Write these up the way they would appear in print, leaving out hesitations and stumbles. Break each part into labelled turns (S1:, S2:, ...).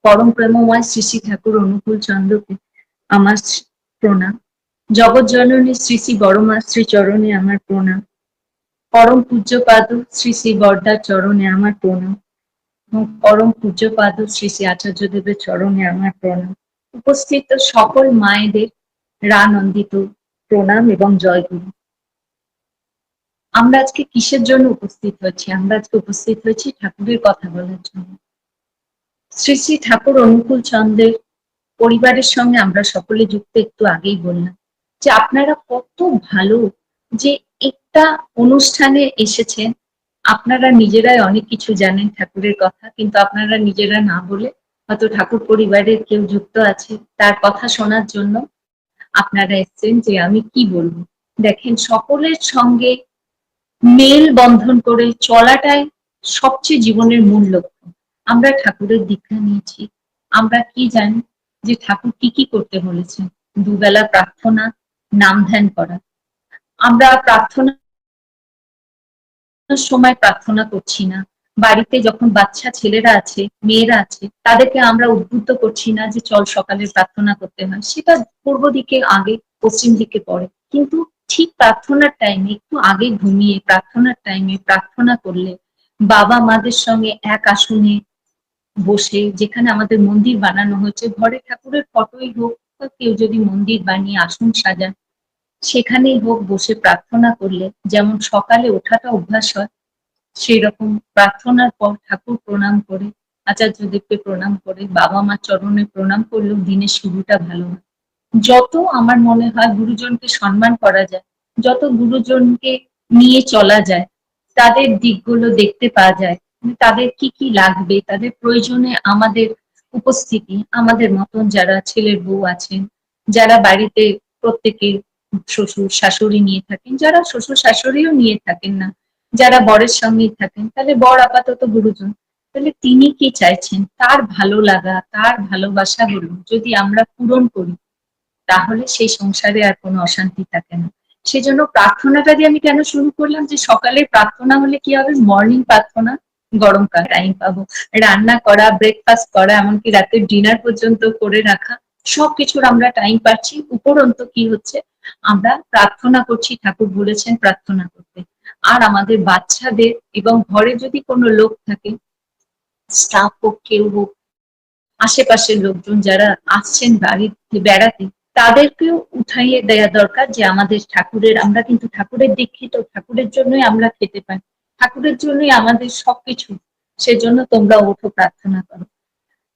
S1: পরম প্রেমময় শ্রী শ্রী ঠাকুর অনুকূল চন্দ্রকে আমার প্রণাম। জগৎ জননী শ্রী শ্রী বড়মা শ্রী চরণে আমার প্রণাম। পরম পূজ্যপাদ শ্রী শ্রী বরদার চরণে আমার প্রণাম এবং পরম পূজ্যপাদ শ্রী শ্রী আচার্যদেবের চরণে আমার প্রণাম। উপস্থিত সকল মায়েদের রানন্দিত প্রণাম এবং জয়গুরু। আমরা আজকে কিসের জন্য উপস্থিত হয়েছি? আমরা আজকে উপস্থিত হয়েছি ঠাকুরের কথা বলার জন্য। শ্রী শ্রী ঠাকুর অনুকূল চন্দ্রের পরিবারের সঙ্গে আমরা সকলে যুক্ত। একটু আগেই বললাম যে আপনারা কত ভালো যে একটা অনুষ্ঠানে এসেছেন। আপনারা নিজেরাই অনেক কিছু জানেন ঠাকুরের কথা, কিন্তু আপনারা নিজেরা না বলে হয়তো ঠাকুর পরিবারের কেউ যুক্ত আছে, তার কথা শোনার জন্য আপনারা এসছেন। যে আমি কি বলবো, দেখেন সকলের সঙ্গে মেল বন্ধন করে চলাটাই সবচেয়ে জীবনের মূল লক্ষ্য। আমরা ঠাকুরের দীক্ষা নিয়েছি, আমরা কি জানি যে ঠাকুর কি কি করতে বলেছেন? দুবেলা প্রার্থনা, নাম ধ্যান করা। আমরা প্রার্থনা সময় প্রার্থনা করছি না, বাড়িতে যখন বাচ্চা ছেলেরা আছে, মেয়েরা আছে, তাদেরকে আমরা উদ্বুদ্ধ করছি না যে চল সকালে প্রার্থনা করতে হয়। সেটা পূর্ব দিকে আগে, পশ্চিম দিকে পরে, কিন্তু ঠিক প্রার্থনার টাইমে একটু আগে ঘুমিয়ে প্রার্থনার টাইমে প্রার্থনা করলে, বাবা মাদের সঙ্গে এক আসনে বসে, যেখানে আমাদের মন্দির বানানো হয়েছে, ঘরে ঠাকুরের ফটোই হোক বা কেউ যদি মন্দির বানিয়ে আসন সাজান, সেখানেই হোক, বসে প্রার্থনা করলে যেমন সকালে ওঠাটা অভ্যাস হয়, সেই রকম প্রার্থনার পর ঠাকুর প্রণাম করে, আচার্যদেবকে প্রণাম করে, বাবা মা চরণে প্রণাম করলেও দিনের শুরুটা ভালো হয়। যত আমার মনে হয় গুরুজনকে সম্মান করা যায়, যত গুরুজনকে নিয়ে চলা যায়, তাদের দিকগুলো দেখতে পাওয়া যায়, তাদের কি কি লাগবে, তাদের প্রয়োজনে আমাদের উপস্থিতি, আমাদের মতন যারা ছেলের বউ আছেন, যারা বাড়িতে প্রত্যেকে শ্বশুর শাশুড়ি নিয়ে থাকেন, যারা শ্বশুর শাশুড়িও নিয়ে থাকেন না, যারা বরের সঙ্গেই থাকেন, তাহলে বর আপাতত গুরুজন। তাহলে তিনি কি চাইছেন, তার ভালো লাগা, তার ভালোবাসাগুলো যদি আমরা পূরণ করি, তাহলে সেই সংসারে আর কোনো অশান্তি থাকে না। সেজন্য প্রার্থনাটা দিয়ে আমি কেন শুরু করলাম, যে সকালে প্রার্থনা হলে কি হবে, মর্নিং প্রার্থনা, গরমকাল টাইম পাবো রান্না করা, ব্রেকফাস্ট করা, এমনকি রাতের ডিনার পর্যন্ত করে রাখা, সবকিছুর আমরা টাইম পাচ্ছি। উপরন্ত কি হচ্ছে, আমরা প্রার্থনা করছি, ঠাকুর বলেছেন প্রার্থনা করতে। আর আমাদের বাচ্চাদের এবং ঘরে যদি কোনো লোক থাকে, স্টাফ হোক, কেউ হোক, আশেপাশের লোকজন যারা আসছেন বাড়িতে বেড়াতে, তাদেরকেও উঠাইয়ে দেয়া দরকার যে আমাদের ঠাকুরের, আমরা কিন্তু ঠাকুরের দীক্ষিত, ঠাকুরের জন্যই আমরা খেতে পাই, ঠাকুরের জন্যই আমাদের সবকিছু। সেজন্য তোমরা ওঠো, প্রার্থনা করো।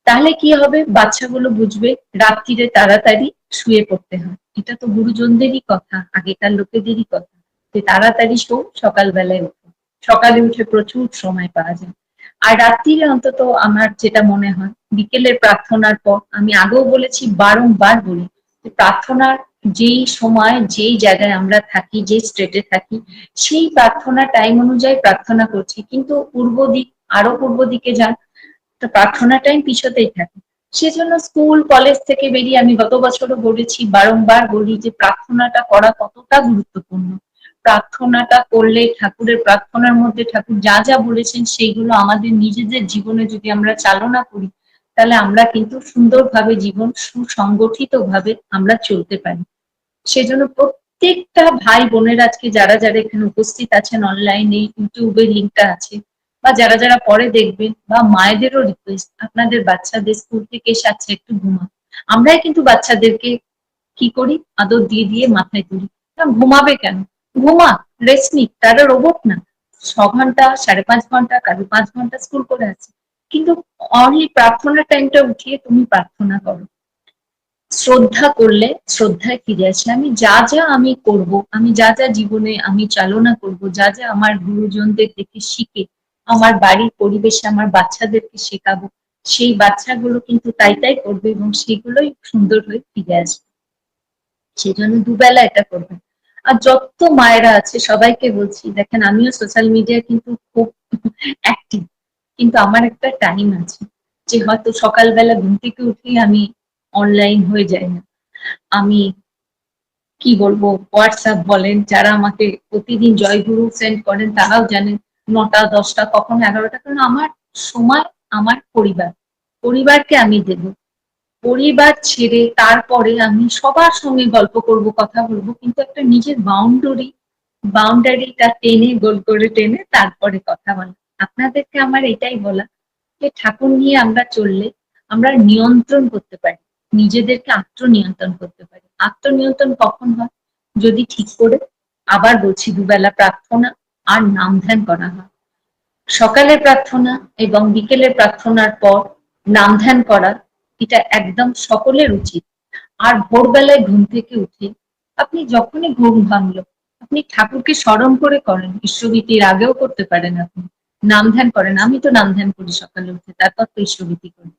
S1: তাহলে কি হবে, বাচ্চাগুলো বুঝবে রাত্রিরে তাড়াতাড়ি শুয়ে পড়তে হয়। এটা তো গুরুজনদেরই কথা, আগেকার লোকেদেরই কথা, যে তাড়াতাড়ি শো, সকালবেলায় ওঠো। সকালে উঠে প্রচুর সময় পাওয়া যায়। আর রাত্রিরে অন্তত আমার যেটা মনে হয়, বিকেলের প্রার্থনার পর, আমি আগেও বলেছি, বারংবার বলি, যে প্রার্থনার যেই সময়, যেই জায়গায় আমরা থাকি, যে স্টেটে থাকি, সেই প্রার্থনা টাইম অনুযায়ী প্রার্থনা করছি, কিন্তু পূর্ব দিক, আরো পূর্ব দিকে যান, তো প্রার্থনা টাইম পিছতেই থাকে। সেজন্য স্কুল কলেজ থেকে বেরিয়ে আমি গত বছরও বলেছি, বারংবার বলি, যে প্রার্থনাটা করা কতটা গুরুত্বপূর্ণ। প্রার্থনাটা করলে, ঠাকুরের প্রার্থনার মধ্যে ঠাকুর যা যা বলেছেন সেইগুলো আমাদের নিজেদের জীবনে যদি আমরা চালনা করি, তাহলে আমরা কিন্তু সুন্দরভাবে জীবন, সুসংগঠিত ভাবে আমরা চলতে পারি। সেজন্য প্রত্যেকটা ভাই বোনের, আজকে যারা যারা এখানে উপস্থিত আছেন, অনলাইনে ইউটিউবের লিঙ্কটা আছে, বা যারা যারা পরে দেখবেন, বা মায়েদেরও রিকোয়েস্ট, আপনাদের বাচ্চাদের স্কুল থেকে এসে আছে একটু ঘুমা। আমরাই কিন্তু বাচ্চাদেরকে কি করি, আদর দিয়ে দিয়ে মাথায় তুলি, না ঘুমাবে কেন, ঘুমা, রেস্ট নিক, তারা রোবট না। 6 ঘন্টা, 5.5 ঘন্টা, কারো 5 ঘন্টা স্কুল করে আছে, কিন্তু অনলি প্রার্থনার টাইমটা উঠিয়ে তুমি প্রার্থনা করো। শ্রদ্ধা করলে শ্রদ্ধায় ফিরে আসে। আমি যা যা আমি করব, আমি যা যা জীবনে আমি চালনা করব, যা যা আমার গুরুজনদের দেখে শিখে আমার বাড়ির পরিবেশে আমার বাচ্চাদেরকে শেখাবো, সেই বাচ্চাগুলো কিন্তু তাই তাই করবে এবং সেগুলোই সুন্দর হয়ে ফিরে আসবে। সেই জন্য দুবেলা এটা করবেন। আর যত মায়েরা আছে সবাইকে বলছি, দেখেন আমিও সোশ্যাল মিডিয়া কিন্তু খুব অ্যাক্টিভ, কিন্তু আমার একটা টাইম আছে, যে হয়তো সকালবেলা ঘুম থেকে উঠেই আমি অনলাইন হয়ে যাই না। আমি কি বলবো, হোয়াটসঅ্যাপ বলেন, যারা আমাকে প্রতিদিন জয়গুরু সেন্ড করেন তারাও জানেন, 9টা 10টা কখনো 11টা, কারণ আমার সময় আমার পরিবার, পরিবারকে আমি দেব। পরিবার ছেড়ে তারপরে আমি সবার সঙ্গে গল্প করব, কথা বলবো, কিন্তু একটা নিজের বাউন্ডারিটা টেনে, গোল করে টেনে তারপরে কথা বলা। আপনাদেরকে আমার এটাই বলা যে ঠাকুর নিয়ে আমরা চললে আমরা নিয়ন্ত্রণ করতে পারি, নিজেদেরকে আত্মনিয়ন্ত্রণ করতে পারি। আত্মনিয়ন্ত্রণ কখন হয়? যদি ঠিক করে, আবার বলছি, দুবেলা প্রার্থনা আর নাম ধ্যান করা হয়। সকালের প্রার্থনা এবং বিকেলের প্রার্থনার পর নাম ধ্যান করা, এটা একদম সকলের উচিত। আর ভোরবেলায় ঘুম থেকে উঠে আপনি যখনই ঘুম ভাঙলো, আপনি ঠাকুরকে স্মরণ করে করেন, ঈশ্বরীতির আগেও করতে পারেন, আপনি নাম ধ্যান করেন। আমি তো নাম ধ্যান করি সকালে উঠে, তারপর তো ঈশ্বরীতি করি,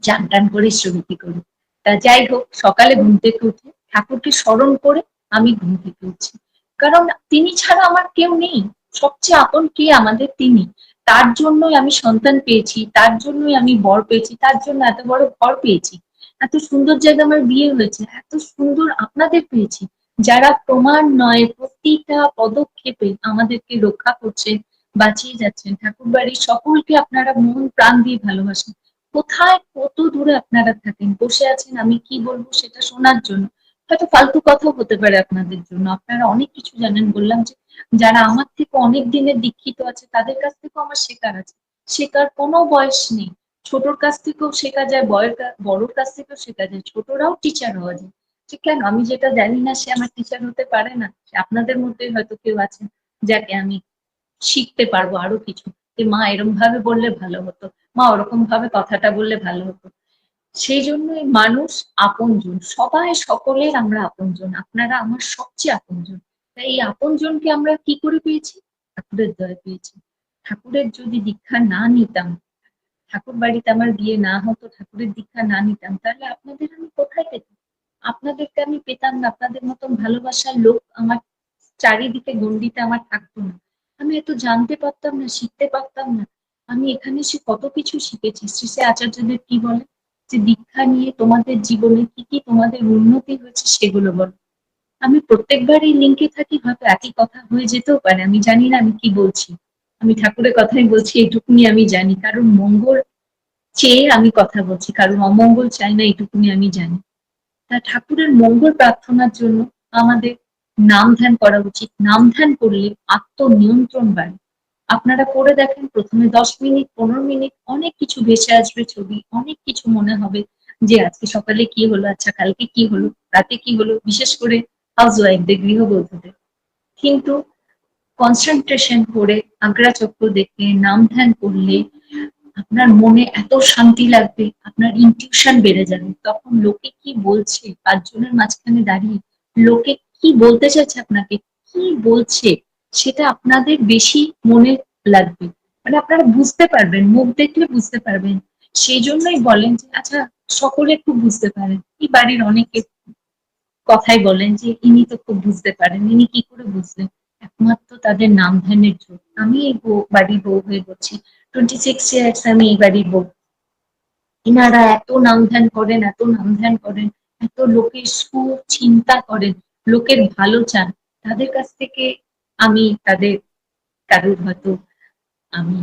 S1: চান টান করে ঈশ্বরীতি করি। তা যাই হোক, সকালে ঘুম থেকে উঠে ঠাকুরকে স্মরণ করে আমি ঘুম থেকে উঠছি, কারণ তিনি ছাড়া আমার কেউ নেই। সবচেয়ে আপন কে আমাদের? তিনি। তার জন্যই আমি সন্তান পেয়েছি, তার জন্যই আমি বর পেয়েছি, তার জন্য এত বড় ঘর পেয়েছি, এত সুন্দর জায়গা আমার বিয়ে হয়েছে, এত সুন্দর আপনাদের পেয়েছি, যারা প্রমাণ নয় প্রতিটা পদক্ষেপে আমাদেরকে রক্ষা করছে, বাঁচিয়ে যাচ্ছেন। ঠাকুর বাড়ির সকলকে আপনারা মন প্রাণ দিয়ে ভালোবাসেন। কোথায় কত দূরে আপনারা থাকেন, বসে আছেন আমি কি বলবো সেটা শোনার জন্য। হয়তো ফালতু কথাও হতে পারে আপনাদের জন্য, আপনারা অনেক কিছু জানেন। বললাম যে যারা আমার থেকে অনেক দিনের দীক্ষিত আছে, তাদের কাছ থেকেও আমার শেখার আছে। শেখার কোনো বয়স নেই। ছোটর কাছ থেকেও শেখা যায়, বড়র কাছ থেকেও শেখা যায়, ছোটরাও টিচার হওয়া যায়। যে কেন আমি যেটা জানি না সে আমার টিচার হতে পারে না? আপনাদের মধ্যে হয়তো কেউ আছেন যাকে আমি শিখতে পারবো আরো কিছু, যে মা এরকম ভাবে বললে ভালো হতো, মা ওরকম ভাবে কথাটা বললে ভালো হতো। সেই জন্যই মানুষ আপনজন, সবাই সকলের আমরা আপনজন, আপনারা আমার সবচেয়ে আপনজন। তাই এই আপনজনকে আমরা কি করে পেয়েছি? ঠাকুরের দয়া পেয়েছি। ঠাকুরের যদি দীক্ষা না নিতাম, ঠাকুর বাড়িতে আমার বিয়ে না হতো, ঠাকুরের দীক্ষা না নিতাম, তাহলে আপনাদের আমি কোথায় পেতাম? আপনাদেরকে আমি পেতাম না, আপনাদের মতন ভালোবাসার লোক আমার চারিদিকে গণ্ডিতে আমার থাকতো না। আমি এত জানতে পারতাম না, শিখতে পারতাম না। আমি এখানে এসে কত কিছু শিখেছি। শ্রী শ্রী আচার্যদেব কি বলে, যে দীক্ষা নিয়ে তোমাদের জীবনে কি কি তোমাদের উন্নতি হয়েছে সেগুলো বলো। আমি প্রত্যেকবার এই লিঙ্কে থাকি, হয়তো একই কথা হয়ে যেতেও পারে, আমি জানি না আমি কি বলছি। আমি ঠাকুরের কথাই বলছি, এইটুকুনি আমি জানি। কারণ মঙ্গল চেয়ে আমি কথা বলছি, কারণ অমঙ্গল চাই না, এইটুকুনি আমি জানি। তা ঠাকুরের মঙ্গল প্রার্থনার জন্য আমাদের নাম ধ্যান করা উচিত। নাম ধ্যান করলে আত্মনিয়ন্ত্রণ বাড়ে। আপনারা করে দেখেন, প্রথমে 10 মিনিট, 15 মিনিট, অনেক কিছু ভেসে আসবে, ছবি, অনেক কিছু মনে হবে, যে আজকে সকালে কি হলো, আচ্ছা কালকে কি হলো, রাতে কি হলো, বিশেষ করে হাউস ওয়াইফদের, গৃহবধূদের। কিন্তু কনসেন্ট্রেশন করে আগ্রা চক্র দেখে নাম ধ্যান করলে আপনার মনে এত শান্তি লাগবে, আপনার ইনটিউশন বেড়ে যাবে। তখন লোকে কি বলছে, 5 জনের মাঝখানে দাঁড়িয়ে লোকে কি বলতে চাইছে আপনাকে, কি বলছে, সেটা আপনাদের বেশি মনে লাগবে। মানে আপনারা বুঝতে পারবেন, মুখ দেখলে বুঝতে পারবেন। সেই জন্যই বলেন যে আচ্ছা, সকলে খুব বুঝতে পারেন। এই বাড়ির অনেকে কথাই বলেন যে ইনি তো খুব বুঝতে পারেন, ইনি কি করে বুঝলেন? একমাত্র তাদের নাম ধ্যানের জন্য। আমি এই বাড়ির বউ হয়ে বলছি, 26 ইয়ার্স আমি এই বাড়ির বউ। ইনারা এত নাম ধ্যান করেন, এত নাম ধ্যান করেন, এত লোকের সুখ চিন্তা করেন, লোকের ভালো চান। তাদের কাছ থেকে আমি তাদের কারুর হয়তো আমি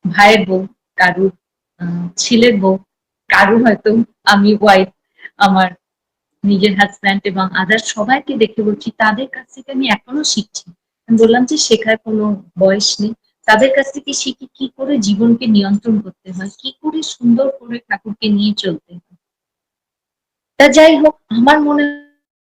S1: ভাইয়ের বউ, কারুর ছেলের বউ, কারুর হয়তো আমি ওয়াইফ, আমার নিজের হাজব্যান্ড এবং আদার সবাইকে দেখে বলছি, তাদের কাছ থেকে আমি এখনো শিখছি। আমি বললাম যে শেখার কোনো বয়স নেই। তাদের কাছ থেকে শিখি কি করে জীবনকে নিয়ন্ত্রণ করতে হয়, কি করে সুন্দর করে ঠাকুরকে নিয়ে চলতে হয়। তা যাই হোক, আমার মনে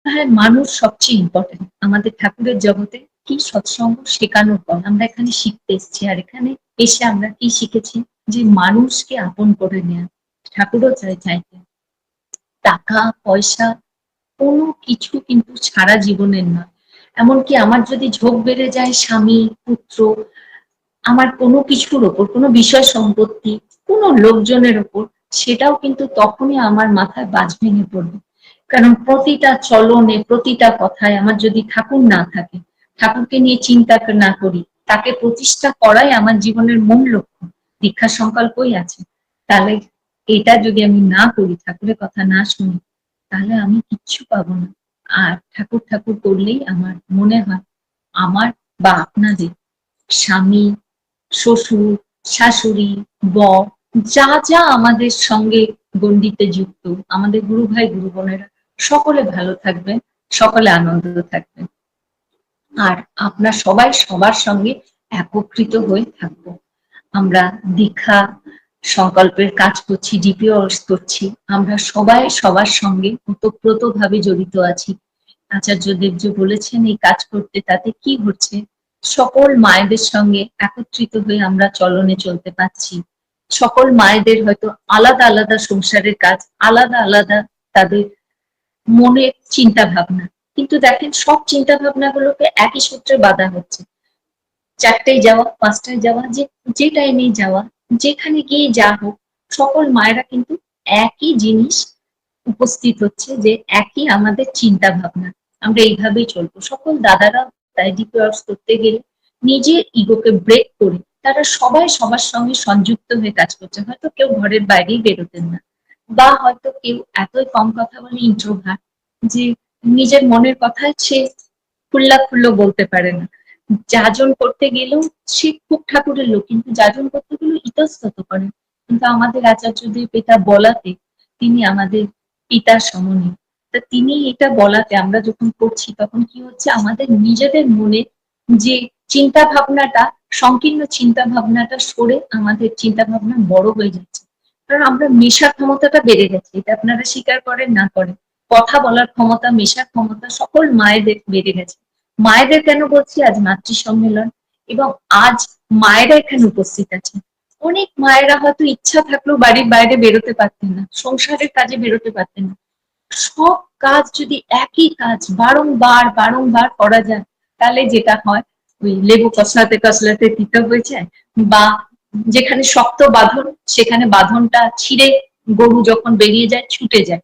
S1: হয় মানুষ সবচেয়ে ইম্পর্টেন্ট আমাদের ঠাকুরের জগতে। কি সৎসঙ্গ শেখানোর পর আমরা এখানে শিখতে এসেছি, আর এখানে এসে আমরা কি শিখেছি? যে মানুষকে আপন করে নেওয়া। ঠাকুরও চাইতেন টাকা পয়সা কোনো কিছু কিন্তু সারা জীবনের নয়। এমনকি আমার যদি ঝোঁক বেড়ে যায় স্বামী, পুত্র, আমার কোনো কিছুর ওপর, কোনো বিষয় সম্পত্তি, কোনো লোকজনের ওপর, সেটাও কিন্তু তখনই আমার মাথায় বাজ ভেঙে পড়বে। কারণ প্রতিটা চলনে, প্রতিটা কথায় আমার যদি ঠাকুর না থাকে, ঠাকুরকে নিয়ে চিন্তা না করি, তাকে প্রতিষ্ঠা করাই আমার জীবনের মূল লক্ষ্য, দীক্ষা সংকল্পই আছে, তাহলে এটা যদি আমি না করি, ঠাকুরের কথা না শুনি, তাহলে আমি কিচ্ছু পাবো না। আর ঠাকুর ঠাকুর করলেই আমার মনে হয় আমার বা আপনাদের স্বামী, শ্বশুর, শাশুড়ি, বর, যা যা আমাদের সঙ্গে গণ্ডিতে যুক্ত, আমাদের গুরু ভাই গুরু বোনেরা সকলে ভালো থাকবেন, সকলে আনন্দ থাকবেন। আর আপনার সবাই সবার সঙ্গে একত্রিত হয়ে থাকবো। আমরা দীক্ষা সংকল্পের কাজ করছি, ডিপিওস করছি, আমরা সবাই সবার সঙ্গে ওতপ্রোত ভাবে জড়িত আছি। আচার্য দেব যে বলেছেন এই কাজ করতে, তাতে কি হচ্ছে, সকল মায়েদের সঙ্গে একত্রিত হয়ে আমরা চলনে চলতে পারছি। সকল মায়েদের হয়তো আলাদা আলাদা সংসারের কাজ, আলাদা আলাদা তাদের মনের চিন্তা ভাবনা, কিন্তু দেখেন সব চিন্তা ভাবনাগুলোকে একই সূত্রে বাঁধা হচ্ছে। 4টায় যাওয়া, 5টায় যাওয়া, যে টাইমেই যাওয়া, যেখানে গিয়ে যা হোক, সকল মায়েরা কিন্তু একই জিনিস উপস্থিত হচ্ছে, যে একই আমাদের চিন্তা ভাবনা, আমরা এইভাবেই চলবো। সকল দাদারা তাই ডিপিওয়ার্স করতে গেলে নিজের ইগোকে ব্রেক করে তারা সবাই সবার সঙ্গে সংযুক্ত হয়ে কাজ করছে। হয়তো কেউ ঘরের বাইরেই বেরোতেন না, বা হয়তো কেউ এতই কম কথা বলে ইন্ট্রোভার্ট, যে নিজের মনের কথা সে খুল্লা বলতে পারে না। যাজন করতে গেলেও সে খুব ঠাকুরের লোক, কিন্তু যাজন করতে গেলেও ইতস্তত করে। কিন্তু আমাদের আচার্যদেব এটা বলাতে, তিনি আমাদের পিতার সমনীয়, তা তিনি এটা বলাতে আমরা যখন করছি, তখন কি হচ্ছে, আমাদের নিজেদের মনে যে চিন্তা ভাবনাটা, সংকীর্ণ চিন্তা ভাবনাটা সরে আমাদের চিন্তা ভাবনা বড় হয়ে যাচ্ছে। কারণ আমরা মেশার ক্ষমতাটা বেড়ে গেছে, এটা আপনারা স্বীকার করেন না করেন, কথা বলার ক্ষমতা, মেশার ক্ষমতা সকল মায়েদের বেড়ে গেছে। মায়েদের কেন বলছি, আজ মাতৃ সম্মেলন, এবং আজ মায়েরা এখানে উপস্থিত আছে। অনেক মায়েরা হয়তো ইচ্ছা থাকলেও বাড়ির বাইরে বেরোতে পারতেন না, সংসারের কাজে বেরোতে পারতেন না। সব কাজ যদি একই কাজ বারংবার বারংবার করা যায়, তাহলে যেটা হয়, ওই লেবু কসলাতে কসলাতে তিতা হয়ে যায়, বা যেখানে শক্ত বাঁধন, সেখানে বাঁধনটা ছিঁড়ে গরু যখন বেরিয়ে যায়, ছুটে যায়।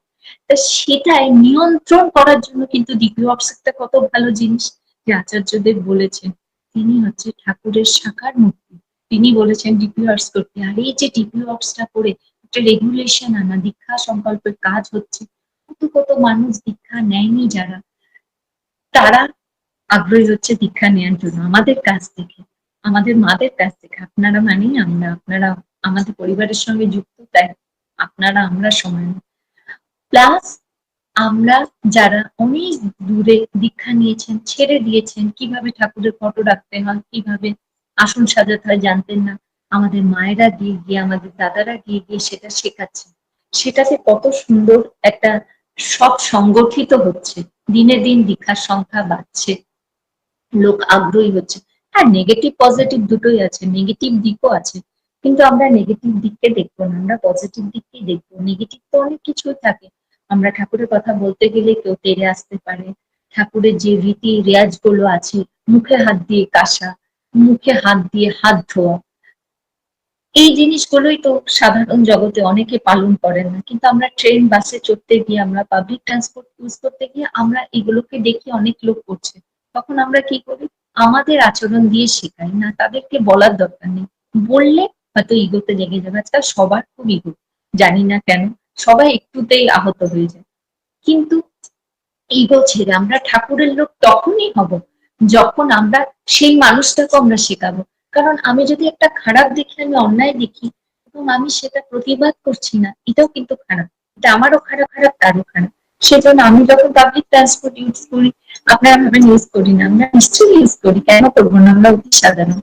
S1: তা সেটাই নিয়ন্ত্রণ করার জন্য কিন্তু ডিপিওয়ার্স একটা কত ভালো জিনিস, যে আচার্যদেব বলেছেন, তিনি হচ্ছে ঠাকুরের সাকার মূর্তি। তিনি বলেছেন ডিপিওয়ার্স করতে, আর এই যে ডিপিওয়ার্সটা করে একটা রেগুলেশন আনা, দীক্ষা সংকল্পের কাজ হচ্ছে। কত কত মানুষ দীক্ষা নেয়নি যারা, তারা আগ্রহী হচ্ছে দীক্ষা নেওয়ার জন্য আমাদের কাছ থেকে, আমাদের মাদের কাছ থেকে। আপনারা মানেই আমরা, আপনারা আমাদের পরিবারের সঙ্গে যুক্ত, তাই আপনারা আমরা সমান। প্লাস আমরা যারা অনেক দূরে দীক্ষা নিয়েছেন, ছেড়ে দিয়েছেন, কিভাবে ঠাকুরের ফটো রাখতে হয়, কিভাবে আসন সাজাতে হয় জানতেন না, আমাদের মায়েরা গিয়ে গিয়ে, আমাদের দাদারা গিয়ে গিয়ে সেটা শেখাচ্ছেন। সেটাতে কত সুন্দর একটা সব সংগঠিত হচ্ছে, দিনে দিন দীক্ষার সংখ্যা বাড়ছে, লোক আগ্রহী হচ্ছে। হ্যাঁ, নেগেটিভ পজিটিভ দুটোই আছে, নেগেটিভ দিকও আছে, কিন্তু আমরা নেগেটিভ দিককে দেখবো না, আমরা পজিটিভ দিককেই দেখবো। নেগেটিভ তো অনেক কিছুই থাকে, আমরা ঠাকুরের কথা বলতে গেলে কেউ তেড়ে আসতে পারে, ঠাকুরের যে রীতি রেয়াজ গুলো আছে, মুখে হাত দিয়ে কাশা, মুখে হাত দিয়ে হাত ধোয়া, এই জিনিসগুলোই তো সাধারণ জগতে অনেকে পালন করেন না, কিন্তু আমরা ট্রেন বাসে চড়তে গিয়ে, আমরা পাবলিক ট্রান্সপোর্ট ইউজ করতে গিয়ে আমরা এগুলোকে দেখি অনেক লোক করছে। তখন আমরা কি করি, আমাদের আচরণ দিয়ে শেখাই না, তাদেরকে বলার দরকার নেই, বললে হয়তো ইগোতে লেগে যাবে। আজকাল সবার খুব ইগো, জানি না কেন, সবাই একটুতেই আহত হয়ে যায়। কিন্তু ইগো ছেড়ে আমরা ঠাকুরের লোক তখনই হব, যখন আমরা সেই মানুষটাকে আমরা শেখাবো। কারণ আমি যদি একটা খারাপ দেখি, আমি অন্যায় দেখি, এবং আমি সেটা প্রতিবাদ করছি না, এটাও কিন্তু খারাপ, এটা আমারও খারাপ, খারাপ তারও খারাপ। সেজন্য আমি যখন পাবলিক ট্রান্সপোর্ট ইউজ করি, আপনারা ভাবেন ইউজ করি না, আমরা নিশ্চয়ই ইউজ করি, কেন করবো না, আমরা অতি সাধারণ।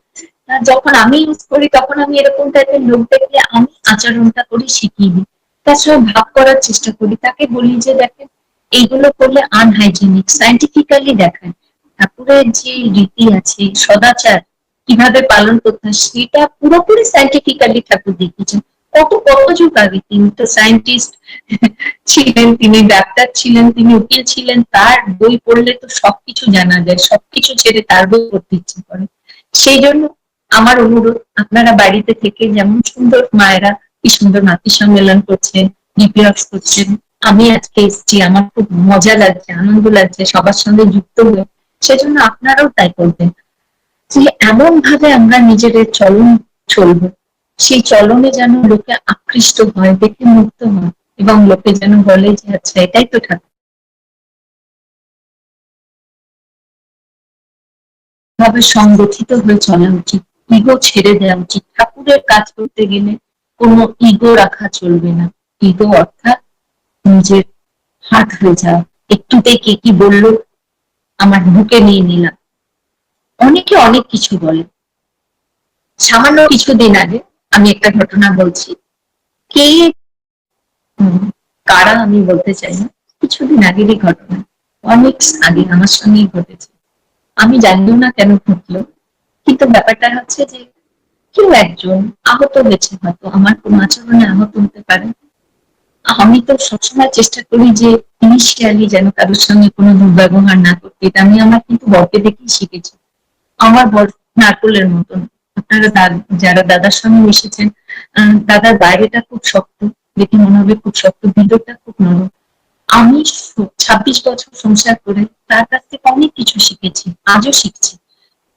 S1: আর যখন আমি ইউজ করি, তখন আমি এরকম টাইপের লোক দেখলে আমি আচরণটা করি, শিখিয়ে দিই, তার সঙ্গে ভাব করার চেষ্টা করি, তাকে বলি যে দেখেন এইগুলো করলে আনহাইজেনিক, সাইন্টিফিক্যালি দেখায় ঠাকুরের যে রীতি আছে, সদাচার কিভাবে পালন করতে হয়, সেটা পুরোপুরি সাইন্টিফিক্যালি ঠাকুর দেখিয়েছেন। কত কত যুগ আগে, তিনি তো সায়েন্টিস্ট ছিলেন, তিনি ডাক্তার ছিলেন, তিনি উকিল ছিলেন, তার বই পড়লে তো সবকিছু জানা যায়, সবকিছু ছেড়ে তার বই পড়তে ইচ্ছে করে। সেই জন্য আমার অনুরোধ, আপনারা বাড়িতে থেকে যেমন সুন্দর মায়েরা কি সুন্দর মাতৃ সম্মেলন করছেন, ডিপিওয়ার্স করছেন, আমি আজকে এসেছি, আমার খুব মজা লাগছে, আনন্দ লাগছে সবার সঙ্গে যুক্ত হয়ে, সেজন্য আপনারাও তাই করবেন, যে এমন ভাবে আমরা নিজেদের চলন চলবো, সেই চলনে যেন লোকে আকৃষ্ট হয়, দেখে মুগ্ধ হয়, এবং লোকে যেন বলে যে আচ্ছা এটাই তো ঠাকুর। ভাবে সংগঠিত হয়ে চলা উচিত, ইগো ছেড়ে দেওয়া উচিত ঠাকুরের কাজ করতে গেলে। কোনো ইগো রাখা চলবে না। ইগো অর্থাৎ নিজের হার্ট হয়ে যাওয়া, একটুতেই কে কি বললো আমার বুকে নিয়ে নিলাম। অনেকে অনেক কিছু বলে। সামান্য কিছুদিন আগে আমি একটা ঘটনা বলছি। কে কারা আমি বলতে চাই না, কিছুদিন আগেরই ঘটনা, অনেক আগে আমার সঙ্গেই ঘটেছে। আমি জানিও না কেন ঘটলো, কিন্তু ব্যাপারটা হচ্ছে যে কেউ একজন আহত হয়েছে, হয়তো আমার কোনো আচরণে আহত হতে পারে। আমি তো সবসময় চেষ্টা করি যে ইনিশিয়ালি যেন কারোর সঙ্গে কোনো দুর্ব্যবহার না করতে। এটা আমি আমার কিন্তু বরকে দেখেই শিখেছি। আমার বর নারকোলের মতন। আপনারা যারা দাদার সঙ্গে মিশেছেন, দাদার বাইরেটা খুব শক্ত, দেখে মনে হবে খুব শক্ত, ভিতরটা খুব নরম। আমি 26 বছর সংসার করে তার কাছ থেকে অনেক কিছু শিখেছি, আজও শিখছি।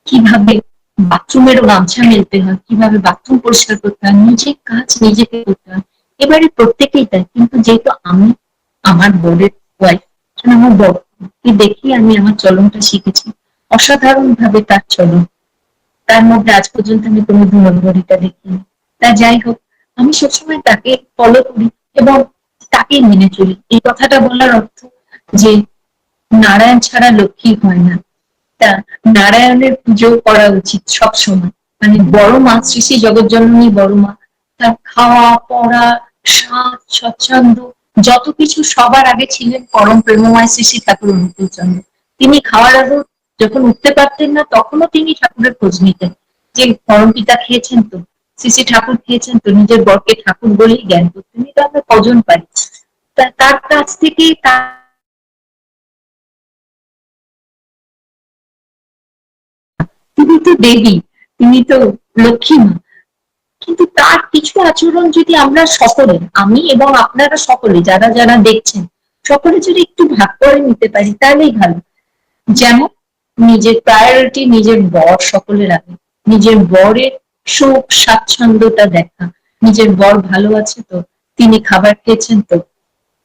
S1: কিভাবে বাথরুমেরও গামছা মেলতে হয়, কিভাবে বাথরুম পরিষ্কার করতে হয়, নিজের কাজ নিজেকে করতে হয়। এবারে প্রত্যেকেই তাই, কিন্তু যেহেতু আমি আমার বরের ওয়াইফ, আমার বরকে দেখি আমি আমার চলনটা শিখেছি। অসাধারণ ভাবে তার চলন, তার মধ্যে আজ পর্যন্ত আমি কোনো দুনম্বরিতা দেখিনি। তা যাই হোক, আমি সবসময় তাকে ফলো করি এবং তাকেই মেনে চলি। এই কথাটা বলার অর্থ যে নারায়ণ ছাড়া লক্ষ্মী হয় না। তা নারায়ণের পুজো করা উচিত সব সময়। মানে বড় মা, শ্রী শ্রী জগৎজননী বড় মা, তার খাওয়া পড়া, সাজ স্বচ্ছন্দ, যত কিছু সবার আগে ছিলেন পরম প্রেমময় শ্রী শ্রী ঠাকুর অনুকূল চন্দ্র। তিনি খাওয়ার আগে যখন উঠতে পারতেন না, তখনও তিনি ঠাকুরের খোঁজ নিতেন যে পরম পিতা খেয়েছেন তো, শ্রী শ্রী ঠাকুর খেয়েছেন তো, নিজের বরকে ঠাকুর বলেই জ্ঞান করতেন। এটা আমরা কজন পাই। তার কাছ থেকে তিনি তো দেবী, তিনি তো লক্ষ্মী মা। কিন্তু তার কিছু আচরণ যদি আমরা সকলে, আমি এবং আপনারা সকলে যারা যারা দেখছেন, সকলে যদি একটু ভাগ করে নিতে পারি তাহলেই ভালো। যেমন নিজের প্রায়োরিটি নিজের বর সকলের আগে, নিজের বরের সুখ স্বাচ্ছন্দ্যটা দেখা, নিজের বর ভালো আছে তো, তিনি খাবার খেয়েছেন তো,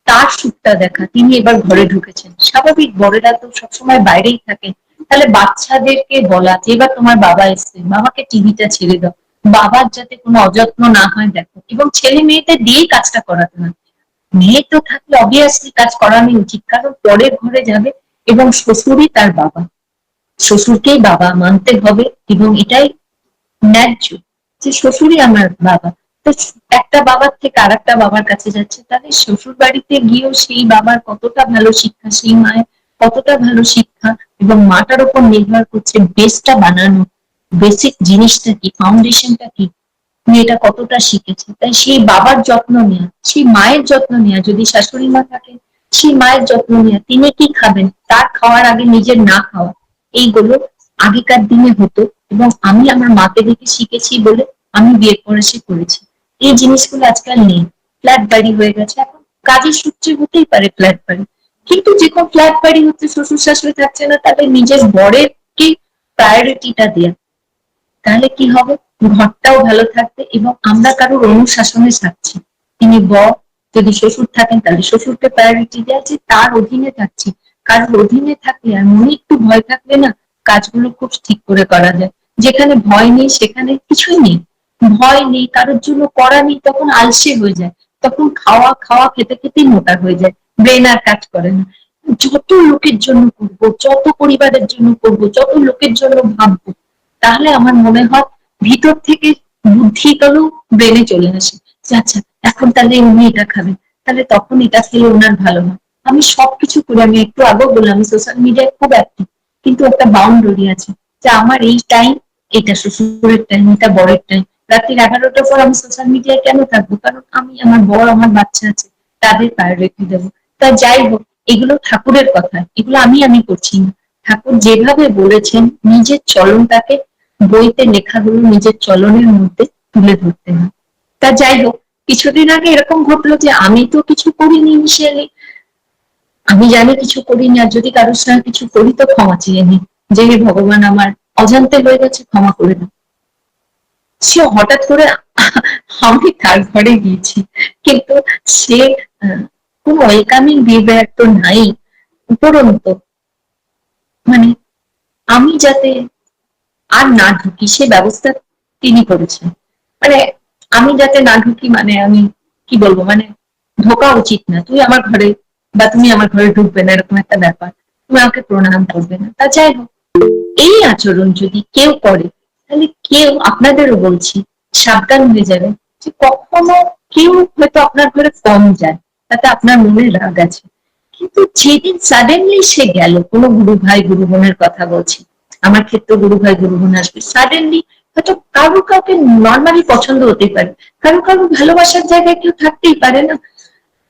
S1: তার সুখটা দেখা, তিনি এবার ঘরে ঢুকেছেন। স্বাভাবিক, বড়েরা তো সবসময় বাইরেই থাকে। তাহলে বাচ্চাদেরকে বলা যে এবার তোমার বাবা এসছে, বাবাকে টিভিটা ছেড়ে দাও, বাবার যাতে কোনো অযত্ন না হয় দেখো, এবং ছেলে মেয়েদের দিয়েই কাজটা করাতে হয়। মেয়ে তো থাকলে অবভিয়াসলি কাজ করানোই উচিত, কারণ পরের ঘরে যাবে এবং শ্বশুরই তার বাবা, শ্বশুরকেই বাবা মানতে হবে, এবং এটাই ন্যায্য যে শ্বশুরই আমার বাবা। তো একটা বাবার থেকে আর একটা বাবার কাছে যাচ্ছে, তাহলে শ্বশুর বাড়িতে গিয়েও সেই বাবার কতটা ভালো শিক্ষা, সেই মায়ের কতটা ভালো শিক্ষা, এবং মাটার উপর নির্ভর করছে বেসটা বানানো, বেসিক জিনিসটা কি, ফাউন্ডেশনটা কি, মেয়েটা কতটা শিখেছে। তাই সেই বাবার যত্ন নেওয়া, সেই মায়ের যত্ন নেওয়া, যদি শাশুড়ি মা থাকেন সেই মায়ের যত্ন নেওয়া, তিনি কি খাবেন তার খাওয়ার আগে নিজের না খাওয়া, এইগুলো আগেকার দিনে হতো। এবং আমি আমার মাকে দেখে শিখেছি বলে আমি বিয়ের পর এসে করেছি। এই জিনিসগুলো আজকাল নেই, ফ্ল্যাট বাড়ি হয়ে গেছে। এখন কাজের সূত্রে হতেই পারে ফ্ল্যাট বাড়ি, কিন্তু যখন ফ্ল্যাট বাড়ি হচ্ছে, শ্বশুর শাশুড়ি থাকছে না, তাদের নিজের বরের কি প্রায়োরিটিটা দেয়া, তাহলে কি হবে, ঘরটাও ভালো থাকবে এবং আমরা কারোর অনুশাসনে থাকছি। তিনি বর, যদি শ্বশুর থাকেন তাহলে শ্বশুরকে প্রায়োরিটি দেওয়া, যে তার অধীনে থাকছি। কারোর অধীনে থাকলে আর মনে একটু ভয় থাকলে না, কাজগুলো খুব ঠিক করে করা যায়। যেখানে ভয় নেই সেখানে কিছুই নেই, ভয় নেই, কারোর জন্য করা নেই, তখন আলসে হয়ে যায়, তখন খাওয়া খাওয়া খেতে খেতেই মোটা হয়ে যায়, ব্রেন আর কাজ করে না। যত লোকের জন্য করবো, যত পরিবারের জন্য করবো, যত লোকের জন্য ভাববো, তাহলে আমার মনে হয় ভিতর থেকে বুদ্ধিগুলো ব্রেনে চলে আসে যে আচ্ছা এখন তাহলে উনি এটা খাবেন, তাহলে তখন এটা খেলে ওনার ভালো হয়। আমি সবকিছু করি, আমি একটু আগেও বললাম আমি সোশ্যাল মিডিয়ায় খুব অ্যাক্টিভ, কিন্তু একটা বাউন্ডারি আছে যে আমার এই টাইম, এটা শ্বশুরের টাইম, এটা বরের টাইম। রাত্রি 11টার পর আমি সোশ্যাল মিডিয়ায় কেন থাকবো, কারণ আমি, আমার বর, আমার বাচ্চা আছে, তাদের প্রায়োরিটি দেবো। তা যাই হোক, এগুলো ঠাকুরের কথা, এগুলো আমি করছি না। ঠাকুর যেভাবে বলেছেন নিজের চলনটাকে, বইতে লেখাগুলো নিজের চলনের মধ্যে তুলে ধরতে হয়। তা যাই হোক, কিছুদিন আগে এরকম ঘটলো যে আমি তো কিছু করিনি ইনিশিয়ালি, আমি জানি কিছু করিনি, আর যদি কারোর সঙ্গে কিছু করি তো ক্ষমা চেয়ে নি, যে হে ভগবান আমার অজান্তে হয়ে গেছে, ক্ষমা করে দাও। সে হঠাৎ করে আমি তার ঘরে গিয়েছি, কিন্তু সে কোন ওয়েলকামিং বিহেভিয়ার তো নাই, উপরন্ত মানে আমি যাতে আর না ঢুকি সে ব্যবস্থা তিনি করেছেন। মানে আমি যাতে না ঢুকি, মানে আমি কি বলবো, মানে ঢোকা উচিত না, তুই আমার ঘরে বা তুমি আমার ঘরে ঢুকবে না, এরকম একটা ব্যাপার, তুমি আমাকে প্রণাম করবে না। তা যাই হোক, এই আচরণ যদি কেউ করে, তাহলে কেউ, আপনাদেরও বলছি, সাবধান হয়ে যাবে যে কখনো কেউ হয়তো আপনার ঘরে কম যায়, তাতে আপনার মনে রাগ আছে, কিন্তু যেদিন সাডেনলি সে গেল, কোনো গুরু ভাই গুরু বোনের কথা বলছি, আমার ক্ষেত্রে গুরু ভাই গুরু বোন আসবে সাডেনলি, হয়তো কারো কাউকে নর্মালি পছন্দ হতেই পারে, কারো কারো ভালোবাসার জায়গায় কেউ থাকতেই পারে না।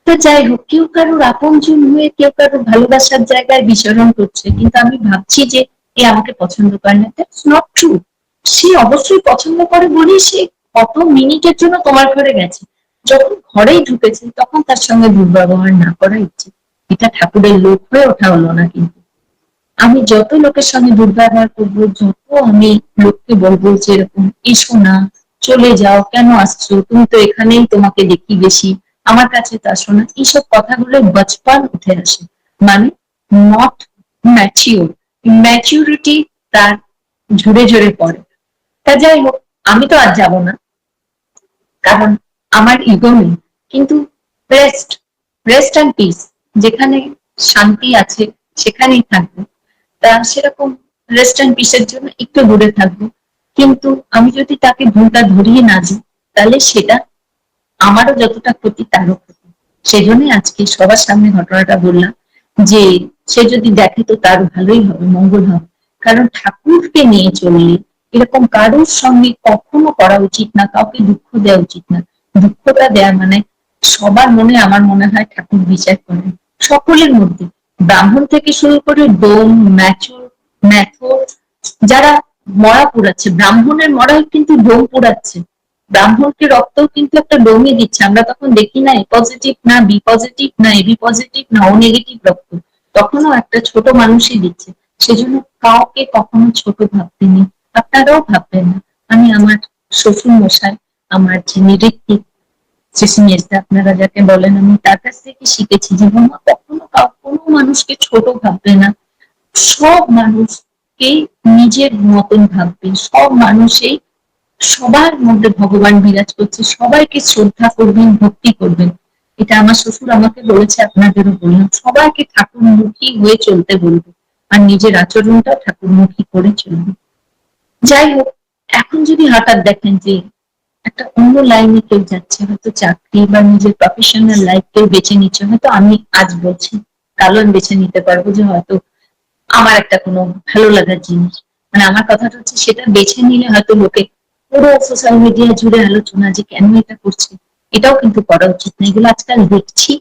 S1: তো যাই হোক, কেউ কারোর আপনজন হয়ে কেউ কারোর ভালোবাসার জায়গায় বিচরণ করছে, কিন্তু আমি ভাবছি যে এ আমাকে পছন্দ করে না, দ্যাটস নট ট্রু। সে অবশ্যই পছন্দ করে বলেই সে কত মিনিটের জন্য তোমার ঘরে গেছে, যখন ঘরেই ঢুকেছে তখন তার সঙ্গে দুর্ব্যবহার না করা উচিত। এটা ঠাকুরের লোক হয়ে ওঠা হলো না। কিন্তু আমি যত লোকের সঙ্গে দুর্ব্যবহার করবো, যত আমি লোককে বলবো যে এরকম এসো না, চলে যাও, কেন আসছো, তুমি তো এখানেই তোমাকে দেখি বেশি, আমার কাছে তো আসো না, এইসব কথাগুলো বচপন উঠে আসে, মানে নট ম্যাচিওর, ম্যাচিউরিটি তার ঝরে ঝরে পড়ে। তা যাই হোক, আমি তো আর যাবো না, কারণ আমার ইগো নেই, কিন্তু রেস্ট, রেস্ট অ্যান্ড পিস, যেখানে শান্তি আছে সেখানেই থাকবো। তা সেরকম রেস্ট অ্যান্ড পিসের জন্য একটু দূরে থাকবো, কিন্তু আমি যদি তাকে ভুলটা ধরিয়ে না দিই, তাহলে সেটা আমারও যতটা ক্ষতি তারও ক্ষতি। সেজন্যই আজকে সবার সামনে ঘটনাটা বললাম, যে সে যদি দেখে তো তার ভালোই হবে, মঙ্গল হবে। কারণ ঠাকুরকে নিয়ে চললে এরকম কারোর সঙ্গে কখনো করা উচিত না, কাউকে দুঃখ দেওয়া উচিত না। দুঃখটা দেয়া মানে সবার মনে, আমার মনে হয় ঠাকুর বিচার করেন সকলের মধ্যে, ব্রাহ্মণ থেকে শুরু করে ডোম, ম্যাচুর, ম্যাথর, যারা মরা পুড়াচ্ছে, ব্রাহ্মণের মরাই কিন্তু ডোম পুড়াচ্ছে, ব্রাহ্মণকে রক্তও কিন্তু একটা ডোমই দিচ্ছে, আমরা তখন দেখি না এ পজিটিভ না বি পজিটিভ না এবি পজিটিভ না ও নেগেটিভ রক্ত, তখনও একটা ছোট মানুষই দিচ্ছে। সেজন্য কাউকে কখনো ছোট ভাবতে নেই, আপনারাও ভাববেন না। আমি আমার শ্বশুর মশাই, আমার যিনি ঋত্বিক, সিসিনিয়াসটা আপনারা যাকে বলেন, আমি তার কাছ থেকে শিখেছি জীবন কখনো কোনো মানুষকে ছোট ভাববে না, সব মানুষকেই নিজের মতন ভাববে, সব মানুষই, সবার মধ্যে ভগবান বিরাজ করছে, সবাইকে শ্রদ্ধা করবেন, ভক্তি করবেন। এটা আমার শ্বশুর আমাকে বলেছে, আপনাদেরও বললাম, সবাইকে ঠাকুরমুখী হয়ে চলতে বলবে, আর নিজের আচরণটা ঠাকুরমুখী করে চলবে। যাই হোক, এখন যদি হঠাৎ দেখেন যে একটা অন্য লাইনে কেউ যাচ্ছে, হয়তো চাকরি বা নিজের প্রফেশনাল লাইফ কেউ বেছে নিচ্ছে, হয়তো আমি আজ বলছি, কালো আমি বেছে নিতে পারবো যে হয়তো আমার একটা কোনো ভালো লাগার জিনিস, মানে আমার কথাটা হচ্ছে সেটা বেছে নিলে হয়তো লোকে পুরো সোশ্যাল মিডিয়া জুড়ে আলোচনা যে কেন এটা করছে, এটাও কিন্তু করা উচিত না। এগুলো আজকাল দেখছি,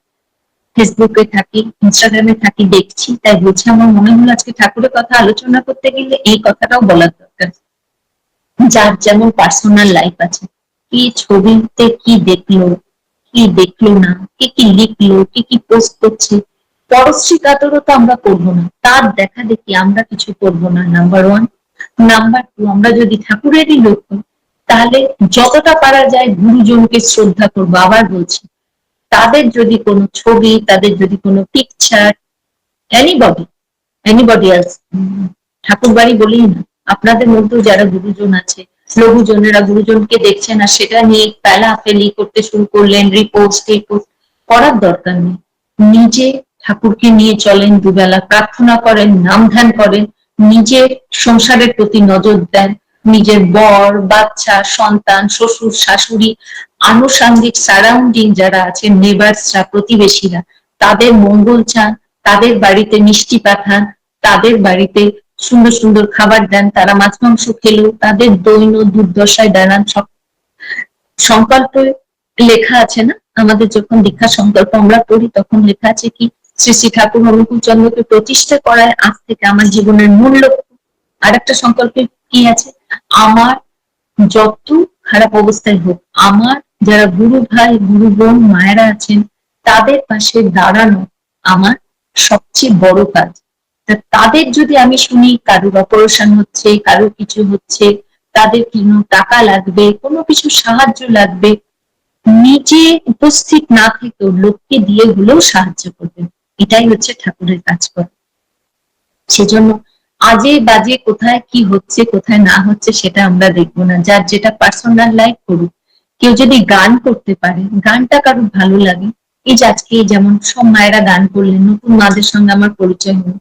S1: ফেসবুকে থাকি, ইনস্টাগ্রামে থাকি, দেখছি, তাই বলছি, আমার মনে হলো আজকে ঠাকুরের কথা আলোচনা করতে গেলে এই কথাটাও বলার দরকার। যার যেমন পার্সোনাল লাইফ আছে, কি ছবিতে কি দেখলো, কি দেখলো না, কে কি লিখলো, কে কি পোস্ট করছে, পরশ্রী কাতরতা আমরা করবো না, তার দেখা দেখি আমরা কিছু করবো না, নাম্বার ওয়ান। নাম্বার টু, আমরা যদি ঠাকুরেরই লোক হই, তাহলে যতটা পারা যায় গুরুজনকে শ্রদ্ধা করবো। আবার বলছি, তাদের যদি কোনো ছবি, তাদের যদি কোনো পিকচার, এনিবডি, এনিবডি এলস, ঠাকুর বাড়ি বলেই না, আপনাদের মধ্যেও যারা গুরুজন আছে, লঘুজনেরা গুরুজনকে দেখছেন আর সেটা নিয়ে ফেলি করতে শুরু করলেন, রিপোর্ট টিপোস্ট, করার দরকার নেই। নিজে ঠাকুরকে নিয়ে চলেন, দুবেলা প্রার্থনা করেন, নাম ধ্যান করেন, নিজের সংসারের প্রতি নজর দেন, নিজের বর, বাচ্চা, সন্তান, শ্বশুর, শাশুড়ি, আনুষঙ্গিক সারাউন্ডিং যারা আছে, নেবার্সরা, প্রতিবেশীরা, তাদের মঙ্গল চান, তাদের বাড়িতে মিষ্টি পাঠান, তাদের বাড়িতে সুন্দর সুন্দর খাবার দেন, তারা মাছ মাংস খেলেও তাদের দৈন দুর্দশায় দাঁড়ান। সংকল্প লেখা আছে না, আমাদের যখন দীক্ষা সংকল্প আমরা পড়ি তখন লেখা আছে কি, শ্রী শ্রী ঠাকুর অনুকূল চন্দ্রকে প্রতিষ্ঠা করায় আজ থেকে আমার জীবনের মূল লক্ষ্য। আর একটা সংকল্পে কি আছে, আমার যত খারাপ অবস্থায় হোক, আমার যারা গুরু ভাই গুরু বোন মায়েরা আছেন, তাদের পাশে দাঁড়ানো আমার সবচেয়ে বড় কাজ। তাদের যদি আমি শুনি কারোর অপারেশন হচ্ছে, কারোর কিছু হচ্ছে, তাদের কোনো টাকা লাগবে, কোনো কিছু সাহায্য লাগবে, নিজে উপস্থিত না থেকেও লোককে দিয়ে হলেও সাহায্য করবেন, এটাই হচ্ছে ঠাকুরের কাজ করা। সেজন্য আজে বাজে কোথায় কি হচ্ছে কোথায় না হচ্ছে সেটা আমরা দেখবো না, যার যেটা পার্সোনাল লাইফ করুক, কেউ যদি গান করতে পারে, গানটা কারোর ভালো লাগে, এই যে আজকে যেমন সব মায়েরা গান করলেন, নতুন মাদের সঙ্গে আমার পরিচয় হলো,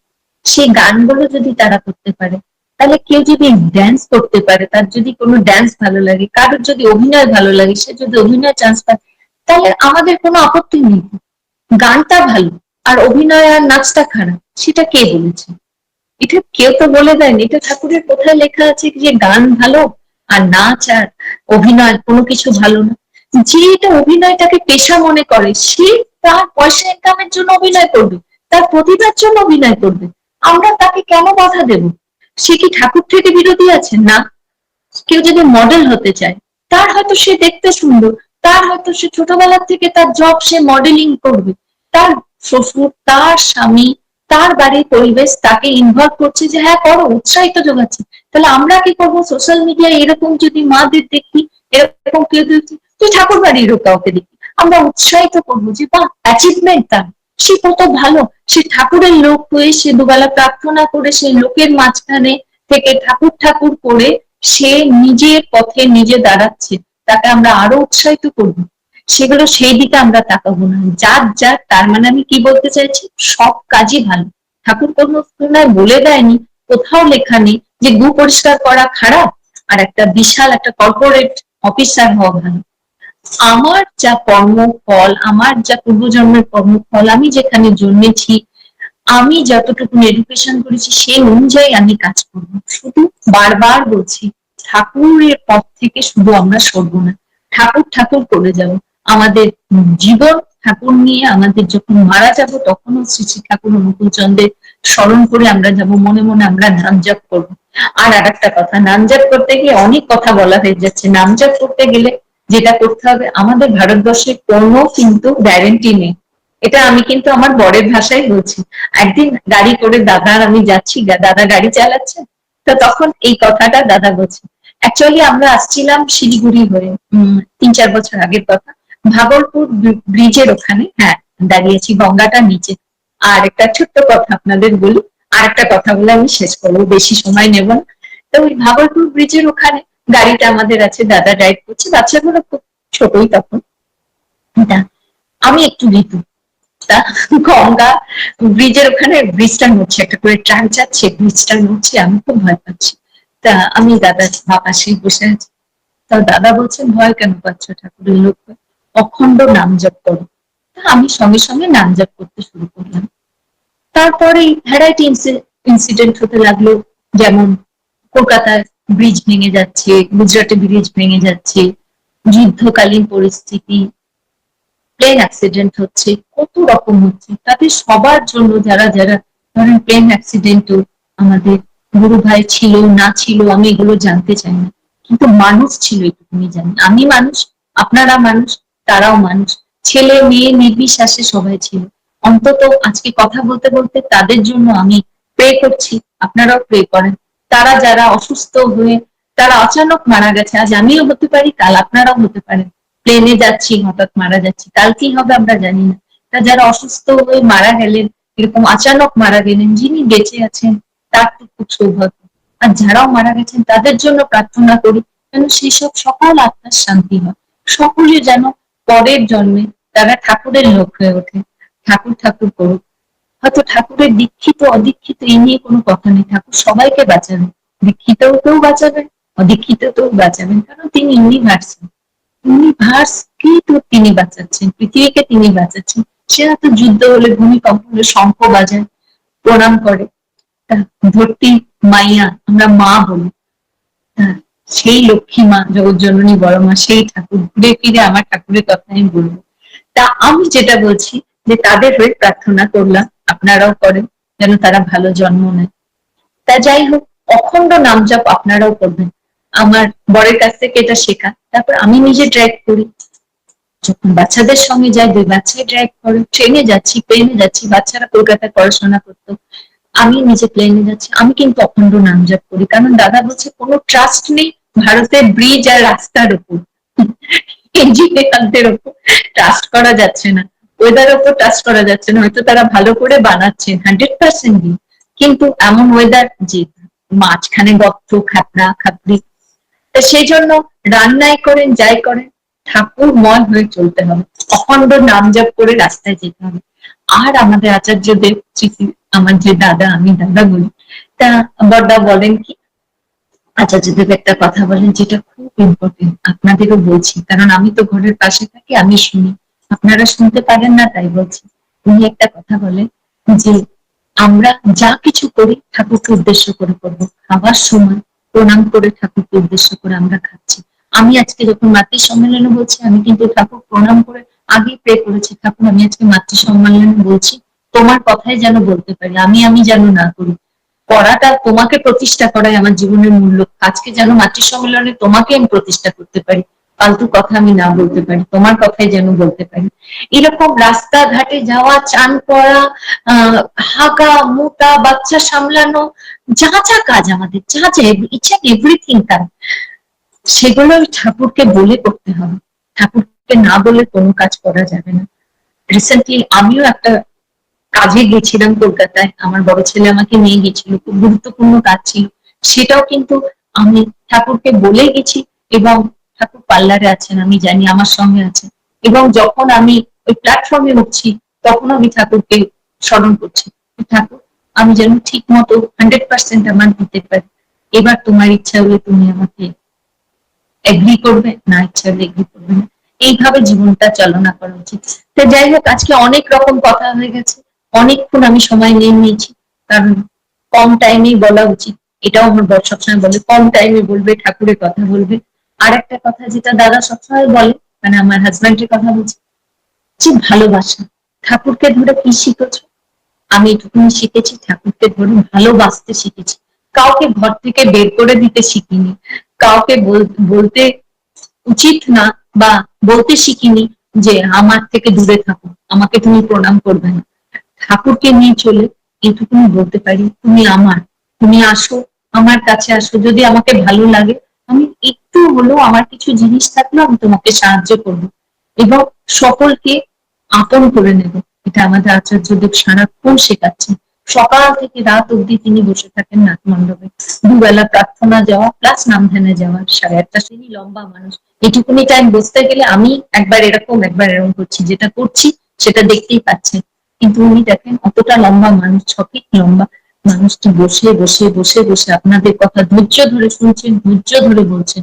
S1: সেই গানগুলো যদি তারা করতে পারে, তাহলে কেউ যদি ড্যান্স করতে পারে, তার যদি কোনো ড্যান্স ভালো লাগে, কারোর যদি অভিনয় ভালো লাগে, সে যদি অভিনয় চান্স পায়, তাহলে আমাদের কোনো আপত্তি নেই। গানটা ভালো আর অভিনয় আর নাচটা খারাপ, সেটা কে বলেছে? এটা কেউ তো বলে দেয়নি। এটা ঠাকুরের কোথায় লেখা আছে যে গান ভালো আর নাচ আর অভিনয় কোনো কিছু ভালো না? যে এটা অভিনয়টাকে পেশা মনে করে, সে তার পয়সা ইনকামের জন্য অভিনয় করবে, তার প্রতিভার জন্য অভিনয় করবে। আমরা তাকে কেন বাধা দেব? সে কি ঠাকুর থেকে বিরোধী আছে? না। কেউ যদি মডেল হতে চায়, তার হয়তো সে দেখতে সুন্দর, তার হয়তো সে ছোটবেলা থেকে তার জব, সে মডেলিং করবে, তার শ্বশুর, তার স্বামী, তার বাড়ির পরিবেশ তাকে ইনভলভ করছে যে হ্যাঁ করো, উৎসাহিত যোগাচ্ছে। তাহলে আমরা কি করবো? সোশ্যাল মিডিয়ায় এরকম যদি মাদের দেখি, এরকম কেউ দেখি, তুই ঠাকুর বাড়ির কাউকে দেখি, আমরা উৎসাহিত করবো যে বাহ, অ্যাচিভমেন্ট তার, সে কত ভালো, সে ঠাকুরের লোক হয়ে সে দুবেলা প্রার্থনা করে সে লোকের মাঝখানে থেকে ঠাকুর ঠাকুর করে সে নিজের পথে নিজে দাঁড়াচ্ছে, তাকে আমরা আরো উৎসাহিত করব। সেগুলো সেই দিকে আমরা তাকাবো না। যার যার, তার মানে আমি কি বলতে চাইছি, সব কাজই ভালো। ঠাকুর কোনো তুলনায় বলে দেয়নি, কোথাও লেখা নেই যে গু পরিষ্কার করা খারাপ আর একটা বিশাল একটা কর্পোরেট অফিসার হওয়া ভালো। আমার যা কর্মফল, আমার যা পূর্বজন্মের কর্মফল, আমি যেখানে জন্মেছি, আমি যতটুকু এডুকেশন করেছি সেই অনুযায়ী আমি কাজ করবো। শুধু বারবার বলছি, ঠাকুরের পথ থেকে শুধু আমরা সরবো না, ঠাকুর ঠাকুর করে যাব। আমাদের জীবন ঠাকুর নিয়ে, আমাদের যখন মারা যাব তখনও শ্রী শ্রী ঠাকুর অনুকূল চন্দ্রের স্মরণ করে আমরা যাব, মনে মনে আমরা নাম জপ করবো। আর একটা কথা, নাম জপ করতে গিয়ে অনেক কথা বলা হয়ে যাচ্ছে। নাম জপ করতে গেলে যেটা করতে হবে, আমাদের ভারতবর্ষে কোনো কিন্তু গ্যারেন্টি নেই। এটা আমি কিন্তু আমার বরের ভাষায় বলছি। একদিন গাড়ি করে দাদা আর আমি যাচ্ছি, দাদা গাড়ি চালাচ্ছে, তো তখন এই কথাটা দাদা বলছে। অ্যাকচুয়ালি আমরা আসছিলাম শিলিগুড়ি হয়ে, 3-4 বছর আগের কথা। ভাগলপুর ব্রিজের ওখানে, হ্যাঁ, দাঁড়িয়েছি গঙ্গাটার নিচে। আর একটা ছোট্ট কথা আপনাদের বলি, আর একটা কথা বলে আমি শেষ করবো, বেশি সময় নেব না। তো ওই ভাগলপুর ব্রিজের ওখানে গাড়িটা আমাদের আছে, দাদা ড্রাইভ করছে, বাচ্চাগুলো খুব ছোটই তখন। আমি একটু ভীতু, তা গঙ্গা ব্রিজের ওখানে ব্রিজটা নড়ছে, একটা করে ট্রাক যাচ্ছে, ব্রিজটা নড়ছে, আমি খুব ভয় পাচ্ছি। তা আমি দাদার পাশেই বসে আছি। তা দাদা বলছেন, ভয় কেন পাচ্ছ, ঠাকুরের লোক, অখণ্ড নাম জপ করো। তা আমি সঙ্গে সঙ্গে নাম জপ করতে শুরু করলাম। তারপরে ভ্যারাইটি ইনসিডেন্ট হতে লাগলো, যেমন কলকাতায় ব্রিজ ভেঙে যাচ্ছে, গুজরাটে ব্রিজ ভেঙে যাচ্ছে, যুদ্ধকালীন পরিস্থিতি, প্লেন অ্যাক্সিডেন্ট হচ্ছে, কত রকম হচ্ছে। তাদের সবার জন্য যারা যারা ধরেন প্লেন অ্যাক্সিডেন্টও আমাদের গুরু ভাই ছিল না ছিল আমি এগুলো জানতে চাই না, কিন্তু মানুষ ছিল এটুকুনি জানি। আমি মানুষ, আপনারা মানুষ, তারাও মানুষ, ছেলে মেয়ে নির্বিশেষে সবাই ছিল। অন্তত আজকে কথা বলতে বলতে তাদের জন্য আমি প্রে করছি, আপনারাও প্রে করেন। তারা যারা অসুস্থ হয়ে তারা অচানক মারা গেছে, আজ আমিও হতে পারি, কাল আপনারাও হতে পারেন। প্লেনে যাচ্ছি, হঠাৎ মারা যাচ্ছি, কাল কি হবে আমরা জানি না। তা যারা অসুস্থ হয়ে মারা গেলেন, এরকম আচানক মারা গেলেন, যিনি বেঁচে আছেন তার তো খুব সৌভাগ্য। আর যারাও মারা গেছেন তাদের জন্য প্রার্থনা করি যেন সেসব সকল আত্মার শান্তি হয়, সকলে যেন পরের জন্মে তারা ঠাকুরের লোক হয়ে ওঠে, ঠাকুর ঠাকুর করুক। হয়তো ঠাকুরের দীক্ষিত অদীক্ষিত এই নিয়ে কোনো কথা নেই, ঠাকুর সবাইকে বাঁচাবেন, দীক্ষিতকেও বাঁচাবেন, অদীক্ষিতকেও বাঁচাবেন, কারণ তিনি ইউনিভার্সাল। ইউনিভার্স কি তো তিনি বাঁচাচ্ছেন, পৃথিবীকে তিনি বাঁচাচ্ছেন। সে হয়তো যুদ্ধ হলে, ভূমিকম্প হলে শঙ্খ বাজায়, প্রণাম করে, ধরতি মাইয়া আমরা মা বলি, সেই লক্ষ্মী মা, জগৎজননী বড় মা, সেই ঠাকুর। ঘুরে ফিরে আমার ঠাকুরের কথা আমি বলবো। তা আমি যেটা বলছি যে তাদের হয়ে প্রার্থনা করলাম, আপনারাও করেন যেন তারা ভালো জন্ম নেয়। তা যাই হোক, অখণ্ড নাম জপ আপনারাও করবেন। আমার বরের কাছ থেকে এটা শেখা। তারপর আমি নিজে ড্রাইভ করি, যখন বাচ্চাদের সঙ্গে যাই, 2 বাচ্চাই ড্রাইভ করে। ট্রেনে যাচ্ছি, প্লেনে যাচ্ছি, বাচ্চারা কলকাতায় পড়াশোনা করতো, আমি নিজে প্লেনে যাচ্ছি, আমি কিন্তু অখণ্ড নাম জপ করি। কারণ দাদা বলছে কোনো ট্রাস্ট নেই ভারতের ব্রিজ আর রাস্তার উপর, ইঞ্জিনিয়ারদের উপর ট্রাস্ট করা যাচ্ছে না, ওয়েদার উপর ট্রাস্ট করা যাচ্ছে না। হয়তো তারা ভালো করে বানাচ্ছে 100% দিন, কিন্তু এমন ওয়েদার যে মাঝখানে গর্ত, খাতরা খাতরি। সেই জন্য রান্নাই করেন যাই করেন, ঠাকুরময় হয়ে চলতে হবে, অখণ্ড নাম জপ করে রাস্তায় যেতে হবে। আর আমাদের আচার্যদেব আমার যে দাদা, আমি দাদা বলি, তা বড়দা বলেন কি, আচার্যদেব একটা কথা বলেন যেটা খুব ইম্পর্টেন্ট, আপনাদেরও বলছি কারণ আমি তো ঘরের পাশে থাকি, আমি শুনি, আপনারা শুনতে পারেন না তাই বলছি। উনি একটা কথা বলেন যে আমরা যা কিছু করি ঠাকুরকে উদ্দেশ্য করে করবো, খাবার সময় প্রণাম করে ঠাকুরকে উদ্দেশ্য করে আমরা খাচ্ছি। আমি আজকে যখন মাতৃ সম্মেলনে বলছি, আমি কিন্তু ঠাকুর প্রণাম করে আগেই প্রে করেছি, ঠাকুর আমি আজকে মাতৃ সম্মেলনে বলছি, তোমার কথাই যেন বলতে পারি, আমি যেন না করি, করাটা তোমাকে প্রতিষ্ঠা করাই আমার জীবনের মূল লক্ষ্য। আজকে যেন মাতৃ সম্মেলনে তোমাকে আমি প্রতিষ্ঠা করতে পারি, ফালতু কথা আমি না বলতে পারি, তোমার কথাই যেন বলতে পারি। এরকম রাস্তাঘাটে যাওয়া, চান করা, হাগা মোটা, বাচ্চা সামলানো, যা যা কাজ আমাদের, যা যা ইচ এন্ড এভরিথিং কাজ, সেগুলো ঠাকুরকে বলে করতে হবে। ঠাকুরকে না বলে কোনো কাজ করা যাবে না। রিসেন্টলি আমিও একটা কাজে গেছিলাম কলকাতায়, আমার বড় ছেলে আমাকে নিয়ে গেছিল, খুব গুরুত্বপূর্ণ কাজ ছিল, সেটাও কিন্তু আমি ঠাকুরকে বলে গেছি। এবং ঠাকুর পার্লারে আছেন, আমি জানি আমার সঙ্গে আছেন, এবং যখন আমি ওই প্ল্যাটফর্মে উঠছি তখন আমি ঠাকুরকে স্মরণ করছি, ঠাকুর আমি যেন ঠিক মতো 100% আমার দিতে পারি, এবার তোমার ইচ্ছা হলে তুমি আমাকে এগ্রি করবে, না ইচ্ছা হলে এগ্রি করবে না, এইভাবে জীবনটা চালনা করা উচিত। তো যাই হোক, আজকে অনেক রকম কথা হয়ে গেছে, অনেকক্ষণ আমি সময় নিয়ে নিয়েছি, কারণ কম টাইমেই বলা উচিত, এটাও আমার বর সবসময় বলে কম টাইমে বলবে, ঠাকুরের কথা বলবে। আর একটা কথা যেটা দাদা সবসময় বলে, মানে আমার হাজব্যান্ডের কথা বলছি, যে ভালোবাসা, ঠাকুরকে ধরে কি শিখেছো? আমি এটুকুনি শিখেছি, ঠাকুরকে ধরে ভালোবাসতে শিখেছি, কাউকে ঘর থেকে বের করে দিতে শিখিনি, কাউকে বলতে উচিত না বা বলতে শিখিনি যে আমার থেকে দূরে থাকো, আমাকে তুমি প্রণাম করবে না। ঠাকুরকে নিয়ে চলে এটুকুনি বলতে পারি, তুমি আমার, তুমি আসো, আমার কাছে আসো, যদি আমাকে ভালো লাগে আমি একটু হলেও আমার কিছু জিনিস থাকলে আমি তোমাকে সাহায্য করবো, এবং সকলকে আপন করে নেব। এটা আমাদের আচার্যদেব সারাক্ষণ শেখাচ্ছেন, সকাল থেকে রাত অব্দি তিনি বসে থাকেন নাট মণ্ডপে, দুবেলা প্রার্থনা যাওয়া প্লাস নাম ধ্যানে যাওয়া, 8:30 তিনি লম্বা মানুষ, এটুকুনি টাইম বসতে গেলে আমি একবার এরকম একবার এরকম করছি, যেটা করছি সেটা দেখতেই পাচ্ছেন, কিন্তু উনি দেখেন অতটা লম্বা মানুষ, 6 ফিট লম্বা মানুষটি বসে বসে বসে বসে আপনাদের কথা ধৈর্য ধরে শুনছেন, ধৈর্য ধরে বলছেন,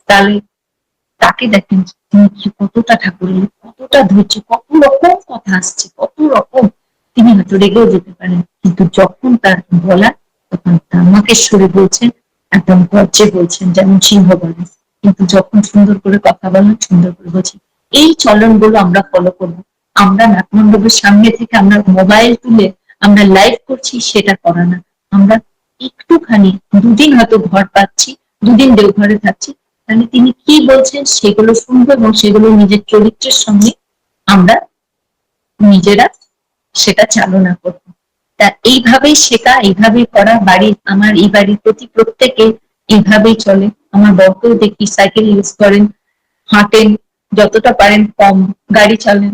S1: তাহলে তাকে দেখেন তিনি কতটা ঠাকুরের, কতটা ধৈর্য, কত রকম কথা আসছে, কত রকম, তিনি হয়তো রেগেও যেতে পারেন, কিন্তু যখন তার বলা তখন তামাকেশ্বরে বলছেন, একদম গর্জে বলছেন যেমন সিংহ বলে, কিন্তু যখন সুন্দর করে কথা বলেন সুন্দর করে বলছেন। এই চলনগুলো আমরা ফলো করবো। আমরা নাটমণ্ডপের সামনে থেকে আমরা মোবাইল তুলে আমরা লাইভ করছি, সেটা করা না, আমরা একটুখানি দুদিন হয়তো ঘর পাচ্ছি, দুদিন দেওঘরে থাকছি, তাহলে তিনি কি বলছেন সেগুলো শুনবো এবং সেগুলো নিজের চরিত্রের সঙ্গে আমরা নিজেরা সেটা চালনা করবো। তা এইভাবেই শেখা, এইভাবেই করা, বাড়ির আমার এই বাড়ির প্রতি প্রত্যেকে এইভাবেই চলে। আমার বরকেও দেখি সাইকেল ইউজ করেন, হাঁটেন, যতটা পারেন কম গাড়ি চালান,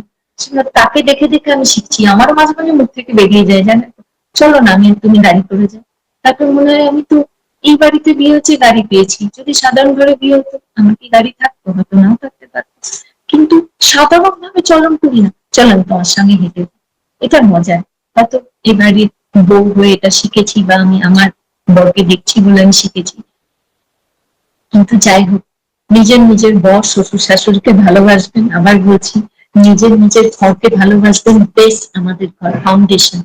S1: তাকে দেখে দেখে আমি শিখছি, আমারও মাঝে মাঝে মুখ থেকে বেরিয়ে যায়, জানেন, চলো না আমি তুমি গাড়ি করে যাও, তারপর মনে হয় আমি তো এই বাড়িতে বিয়ে হচ্ছে, গাড়ি পেয়েছি, যদি সাধারণ ঘরে বিয়ে হতো আমার কি গাড়ি থাকতো, হয়তো নাও থাকতে পারতো, কিন্তু সাধারণ ভাবে চলন করি না, চলেন তোমার সঙ্গে হেঁটে, এটা মজা, হয়তো এই বাড়ির বউ হয়ে এটা শিখেছি, বা আমি আমার বরকে দেখছি বলে আমি শিখেছি। কিন্তু যাই হোক, নিজের নিজের বর শ্বশুর শাশুড়িকে ভালোবাসবেন, আবার বলছি নিজের নিজের ঘরকে ভালোবাসবেন, বেশ আমাদের ঘর ফাউন্ডেশন,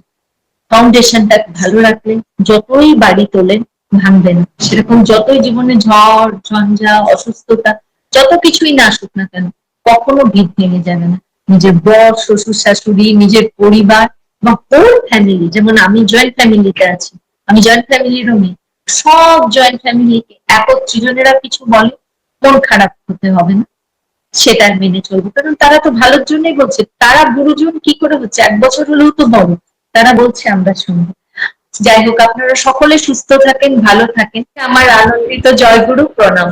S1: ফাউন্ডেশনটা ভালো রাখলে যতই বাড়ি তোলেন ভাঙবে না, সেরকম যতই জীবনে ঝড় ঝঞ্ঝা অসুস্থতা যত কিছুই না আসুক না কেন, কখনো ভিত ভেঙে যাবে না। নিজের বর শ্বশুর শাশুড়ি, নিজের পরিবার বা হোল ফ্যামিলি, যেমন আমি জয়েন্ট ফ্যামিলিতে আছি, আমি জয়েন্ট ফ্যামিলিরও মেয়ে, সব জয়েন্ট ফ্যামিলিকে একত্রিজনেরা কিছু বলে মন খারাপ হতে হবে না, সেটা মেনে চলবো, কারণ তারা তো ভালোর জন্যই বলছে, তারা গুরুজন কি করে হচ্ছে, 1 বছর হলেও তো বড়, তারা বলছে আমরা শুনবো। যাই হোক, আপনারা সকলে সুস্থ থাকেন, ভালো থাকেন, আমার আনন্দিত জয়গুরু প্রণাম।